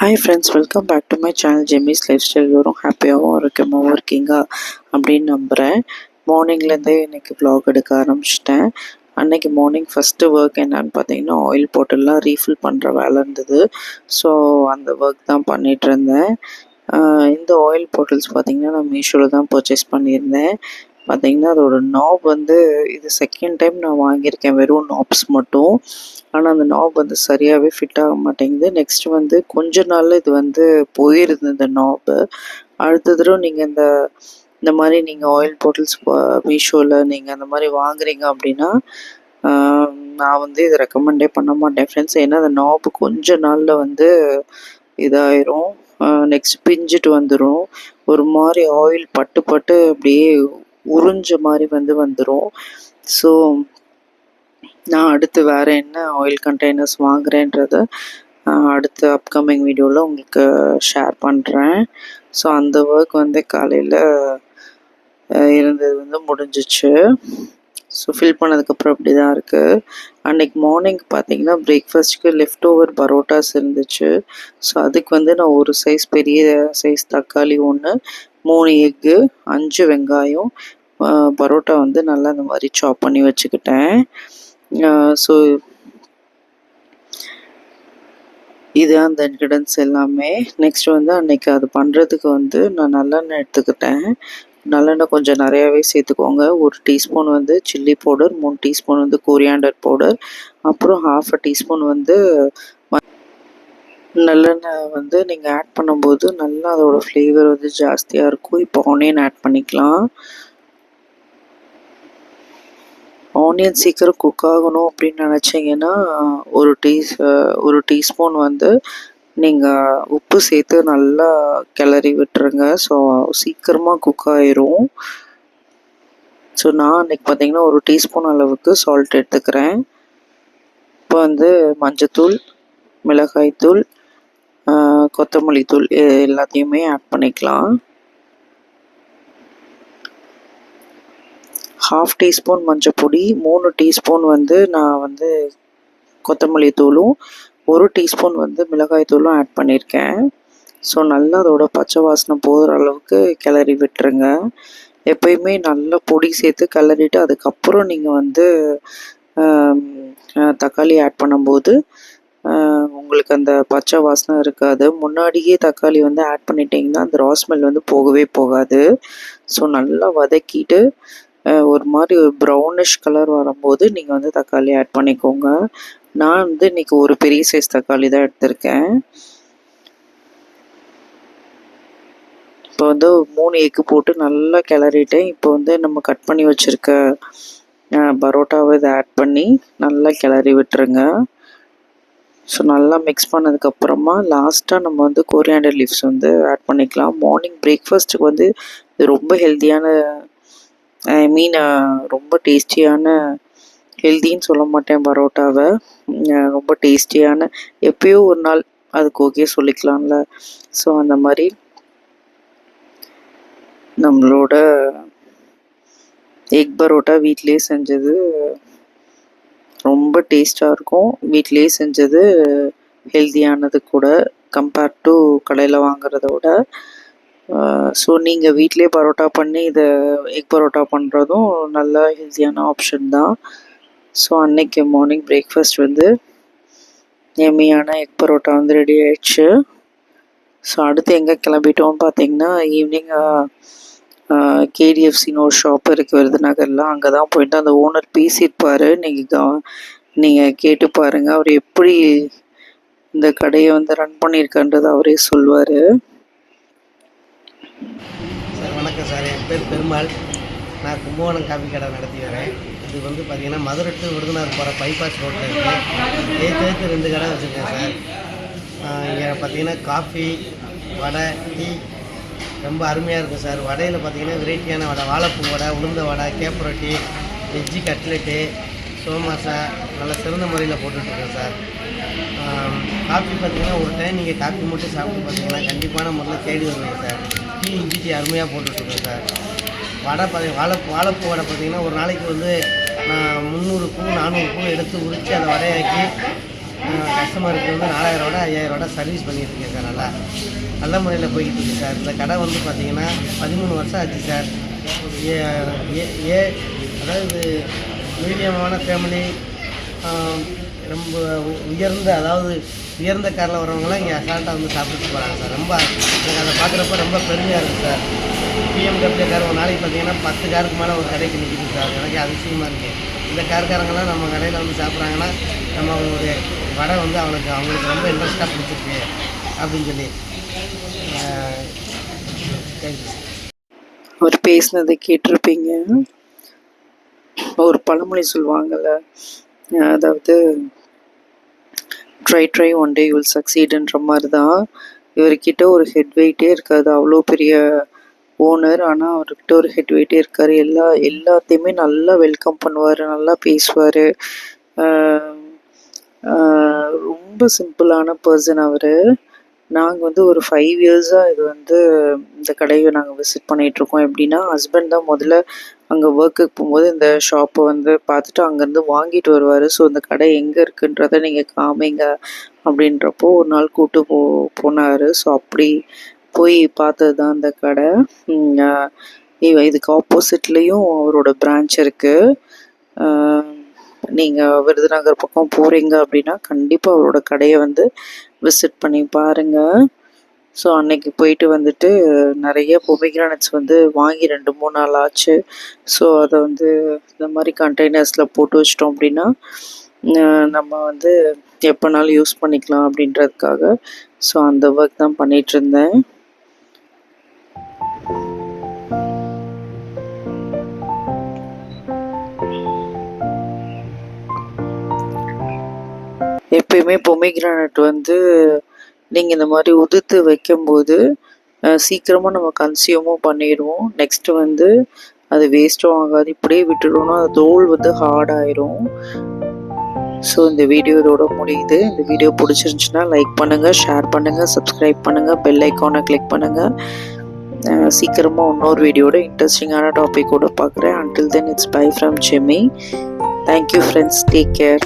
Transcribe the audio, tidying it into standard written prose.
Hi friends, welcome back to my channel ஜெமிஸ் lifestyle. வரும் ஹாப்பியாகவும் இருக்கமாக இருக்கீங்க அப்படின்னு நம்புகிறேன். மார்னிங்லேருந்தே இன்றைக்கி வ்ளாக் எடுக்க ஆரம்பிச்சிட்டேன். அன்றைக்கி மார்னிங் ஃபஸ்ட்டு ஒர்க் என்னன்னு பார்த்தீங்கன்னா, ஆயில் பாட்டில்லாம் ரீஃபில் பண்ணுற வேலை இருந்தது. ஸோ அந்த ஒர்க் தான் பண்ணிகிட்டு இருந்தேன். இந்த ஆயில் பாட்டில்ஸ் பார்த்திங்கன்னா நான் மீஷோவில் தான் பர்ச்சேஸ் பண்ணியிருந்தேன். பார்த்திங்கன்னா அதோட நாப் வந்து இது செகண்ட் டைம் நான் வாங்கியிருக்கேன், வெறும் நாப்ஸ் மட்டும். ஆனால் அந்த நாப் வந்து சரியாகவே ஃபிட் ஆக மாட்டேங்குது. நெக்ஸ்ட் வந்து கொஞ்ச நாளில் இது வந்து போயிருது இந்த நாப்பு. அடுத்த தடவை நீங்கள் இந்த மாதிரி நீங்கள் ஆயில் பாட்டில்ஸ் மீஷோவில் நீங்கள் அந்த மாதிரி வாங்குறீங்க அப்படின்னா நான் வந்து இதை ரெக்கமெண்டே பண்ண மாட்டேன் ஃப்ரெண்ட்ஸ். ஏன்னா அந்த நாப்பு கொஞ்ச நாளில் வந்து இதாயிரும். நெக்ஸ்ட் பிஞ்சிட்டு வந்துடும். ஒரு மாதிரி ஆயில் பட்டு அப்படியே உறிஞ்ச மாதிரி வந்துடும். ஸோ நான் அடுத்து வேறு என்ன ஆயில் கண்டெய்னர்ஸ் வாங்குறேன்றதை அடுத்த அப்கமிங் வீடியோவில் உங்களுக்கு ஷேர் பண்ணுறேன். ஸோ அந்த ஒர்க் வந்து காலையில் இருந்தது வந்து முடிஞ்சிச்சு. ஸோ ஃபில் பண்ணதுக்கப்புறம் அப்படி தான் இருக்குது. அன்றைக்கி மார்னிங் பார்த்திங்கன்னா பிரேக்ஃபாஸ்ட்டுக்கு லெஃப்ட் ஓவர் பரோட்டாஸ் இருந்துச்சு. ஸோ அதுக்கு வந்து நான் ஒரு சைஸ் பெரிய சைஸ் தக்காளி 1, 3 எக்கு, 5 வெங்காயம், பரோட்டா வந்து நல்லா இந்த மாதிரி சாப் பண்ணி வச்சுக்கிட்டேன். ஸோ இது அந்த இன்க்ரீடியன்ஸ் எல்லாமே. நெக்ஸ்ட் வந்து அன்றைக்கி அது பண்ணுறதுக்கு வந்து நான் நல்லெண்ணெய் எடுத்துக்கிட்டேன். நல்லெண்ணெய் கொஞ்சம் நிறையாவே சேர்த்துக்கோங்க. 1 டீஸ்பூன் வந்து சில்லி பவுடர், 3 டீஸ்பூன் வந்து கொரியாண்டர் பவுடர், அப்புறம் 1/2 டீஸ்பூன் வந்து நல்லெண்ணெய் வந்து நீங்கள் ஆட் பண்ணும்போது நல்லா அதோடய ஃப்ளேவர் வந்து ஜாஸ்தியாக இருக்கும். இப்போ ஆனியன் ஆட் பண்ணிக்கலாம். ஆனியன் சீக்கிரம் குக் ஆகணும் அப்படின்னு நினச்சிங்கன்னா ஒரு டீஸ்பூன் வந்து நீங்கள் உப்பு சேர்த்து நல்லா கிளறி விட்டுருங்க. ஸோ சீக்கிரமாக குக் ஆயிரும். ஸோ நான் அன்றைக்கி பார்த்திங்கன்னா 1 டீஸ்பூன் அளவுக்கு சால்ட் எடுத்துக்கிறேன். இப்போ வந்து மஞ்சத்தூள், மிளகாய்த்தூள், கொத்தமல்லி தூள் எல்லாத்தையுமே ஆட் பண்ணிக்கலாம். 1/2 டீஸ்பூன் மஞ்சள் பொடி, 3 டீஸ்பூன் வந்து நான் வந்து கொத்தமல்லி தூளும், 1 டீஸ்பூன் வந்து மிளகாய் தூளும் ஆட் பண்ணியிருக்கேன். ஸோ நல்லா அதோட பச்சை வாசனை போகிற அளவுக்கு கிளறி விட்டுருங்க. எப்பயுமே நல்லா பொடி சேர்த்து கிளறிட்டு அதுக்கப்புறம் நீங்கள் வந்து தக்காளி ஆட் பண்ணும்போது உங்களுக்கு அந்த பச்சை வாசனை இருக்காது. முன்னாடியே தக்காளி வந்து ஆட் பண்ணிட்டீங்கன்னா அந்த ரா ஸ்மெல் வந்து போகவே போகாது. ஸோ நல்லா வதக்கிட்டு ஒரு மாதிரி ஒரு ப்ரௌனிஷ் கலர் வரும்போது நீங்கள் வந்து தக்காளி ஆட் பண்ணிக்கோங்க. நான் வந்து இன்றைக்கி ஒரு பெரிய சைஸ் தக்காளி தான் எடுத்திருக்கேன். இப்போ வந்து 3 எக்கு போட்டு நல்லா கிளறிட்டேன். இப்போ வந்து நம்ம கட் பண்ணி வச்சுருக்க பரோட்டாவை இதை ஆட் பண்ணி நல்லா கிளறி விட்டுருங்க. ஸோ நல்லா மிக்ஸ் பண்ணதுக்கப்புறமா லாஸ்ட்டாக நம்ம வந்து கொரியாண்டர் லீவ்ஸ் வந்து ஆட் பண்ணிக்கலாம். மார்னிங் பிரேக்ஃபாஸ்ட்டுக்கு வந்து இது ரொம்ப ஹெல்த்தியான ரொம்ப டேஸ்டியான, ஹெல்த்தின்னு சொல்ல மாட்டேன் பரோட்டாவை, ரொம்ப டேஸ்டியான, எப்பயோ ஒரு நாள் அதுக்கு ஓகே சொல்லிக்கலாம்ல. ஸோ அந்த மாதிரி நம்மளோட எக் பரோட்டா வீட்டிலே செஞ்சது ரொம்ப டேஸ்ட்டாக இருக்கும். வீட்டிலே செஞ்சது ஹெல்த்தியானது கூட கம்பேர்ட் டு கடையில் வாங்குறத விட. ஸோ நீங்கள் வீட்டிலே பரோட்டா பண்ணி இதை எக் பரோட்டா பண்ணுறதும் நல்ல ஹெல்த்தியான ஆப்ஷன் தான். ஸோ அன்றைக்கி மார்னிங் பிரேக்ஃபாஸ்ட் வந்து எம்மியான எக் பரோட்டா வந்து ரெடி ஆயிடுச்சு. ஸோ அடுத்து எங்கே கிளம்பிட்டோம்னு பார்த்தீங்கன்னா, ஈவினிங் கேடிஎஃப்சின்னு ஒரு ஷாப் இருக்குது விருதுநகரில். அங்கே தான் போயிட்டு அந்த ஓனர் பேசியிருப்பார். நீங்கள் கேட்டு பாருங்கள். அவர் எப்படி இந்த கடையை வந்து ரன் பண்ணியிருக்கான்றது அவரே சொல்லுவார். சார் வணக்கம் சார், என் பேர் பெருமாள். நான் கும்பகோணம் காஃபி கடை நடத்தி வரேன். இது வந்து பார்த்திங்கன்னா மதுரை டு விருதுநகர் போகிற பைபாஸ் ரோட்டில் இருக்குது. ஏற்று 2 கடை வச்சுருக்கேன் சார். இங்கே பார்த்திங்கன்னா காஃபி, வடை, டீ ரொம்ப அருமையாக இருக்கும் சார். வடையில் பார்த்திங்கன்னா வெரைட்டியான வடை, வாழைப்பூ வடை, உளுந்த வடை, கேப்பரொட்டி, வெஜ்ஜி கட்லெட்டு, சோமாசா நல்ல சிறந்த முறையில் போட்டுட்ருக்கேன் சார். காஃபி பார்த்திங்கன்னா ஒரு டைம் நீங்கள் காஃபி மட்டும் சாப்பிட்டு பார்த்தீங்கன்னா கண்டிப்பான முறையில் தேடி வருவீங்க சார். டீ, இஞ்சி டீ அருமையாக போட்டுட்ருக்கேன் சார். வடை வாழைப்பூ வடை பார்த்திங்கன்னா ஒரு நாளைக்கு வந்து நான் 300 பூ 400 பூ எடுத்து உரித்து அதை வடையாக்கி கஸ்டமருக்கு வந்து 4000 5000 சர்வீஸ் பண்ணிட்டு இருக்கேன் சார். நல்லா நல்ல முறையில் போய்கிட்டு இருக்கு சார். இந்த கடை வந்து பார்த்தீங்கன்னா 13 வருஷம் ஆச்சு சார். ஏ ஏ- ஏ அதாவது மீடியமான ஃபேமிலி, ரொம்ப உயர்ந்த, அதாவது உயர்ந்த காரில் வரவங்களாம் இங்கே அசால்ட்டாக வந்து சாப்பிட்டு போகிறாங்க சார். ரொம்ப எனக்கு அதை பார்க்குறப்ப ரொம்ப பெருமையாக இருக்குது சார். பிஎம்டபிள்யூ கார் ஒரு நாளைக்கு பார்த்தீங்கன்னா 10 காருக்கு மேலே ஒரு கடைக்கு நிற்கிது சார். எனக்கு அதிசயமாக இருக்குது. இந்த கார்காரங்களாம் நம்ம கடையில் வந்து சாப்பிட்றாங்கன்னா நம்ம அவங்களுடைய வடை வந்து அவங்களுக்கு ரொம்ப இன்ட்ரெஸ்ட்டாக பிடிச்சிருக்கு அப்படின்னு சொல்லி தேங்க்யூ சார். அவர் பேசினதை கேட்டிருப்பீங்க. ஒரு பழமொழி சொல்லுவாங்கள்ல, அதாவது try one day you will சக்சீடுன்ற மாதிரி தான். இவர்கிட்ட ஒரு ஹெட் வெயிட்டே இருக்காது, அவ்வளோ பெரிய ஓனர். ஆனால் அவர்கிட்ட ஒரு ஹெட் வெயிட்டே இருக்காரு. எல்லாத்தையுமே நல்லா வெல்கம் பண்ணுவார், நல்லா பேசுவார். ரொம்ப சிம்பிளான பர்சன் அவர். நாங்கள் வந்து ஒரு 5 இயர்ஸாக இந்த கடையை நாங்கள் விசிட் பண்ணிகிட்ருக்கோம். எப்படின்னா, ஹஸ்பண்ட் தான் முதல்ல அங்கே ஒர்க்குக்கு போகும்போது இந்த ஷாப்பை வந்து பார்த்துட்டு அங்கேருந்து வாங்கிட்டு வருவார். ஸோ இந்த கடை எங்கே இருக்குன்றதை நீங்கள் காமிங்க அப்படின்றப்போ ஒரு நாள் கூப்பிட்டு போனார். ஸோ அப்படி போய் பார்த்தது தான் அந்த கடை. இதுக்கு ஆப்போசிட்லேயும் அவரோட பிரான்ச் இருக்குது. நீங்கள் விருதுநகர் பக்கம் போகிறீங்க அப்படின்னா கண்டிப்பாக அவரோட கடையை வந்து விசிட் பண்ணி பாருங்கள். ஸோ அன்னைக்கு போயிட்டு நிறைய பொமிகிரானட்ஸ் வாங்கி 2-3 நாள் ஆச்சு. ஸோ அதை இந்த மாதிரி கண்டெய்னர்ஸில் போட்டு வச்சிட்டோம் அப்படின்னா நம்ம எப்போனாலும் யூஸ் பண்ணிக்கலாம் அப்படின்றதுக்காக. ஸோ அந்த ஒர்க் தான் பண்ணிகிட்ருந்தேன். எப்பயுமே பொமிகிரானட் நீங்கள் இந்த மாதிரி உதிர்த்து வைக்கும்போது சீக்கிரமாக நம்ம கன்சியூமும் பண்ணிடுவோம். நெக்ஸ்ட்டு அது வேஸ்ட்டும் ஆகாது. இப்படியே விட்டுட்டோம்னா அது தோல் ஹார்டாயிரும். ஸோ இந்த வீடியோ இதோட முடியுது. இந்த வீடியோ பிடிச்சிருந்துச்சுன்னா லைக் பண்ணுங்கள், ஷேர் பண்ணுங்கள், சப்ஸ்கிரைப் பண்ணுங்கள், பெல் ஐக்கானை கிளிக் பண்ணுங்கள். சீக்கிரமாக இன்னொரு வீடியோட இன்ட்ரெஸ்டிங்கான டாப்பிக்கோடு பார்க்குறேன். Until then it's by from Jamie. Thank you friends, take care.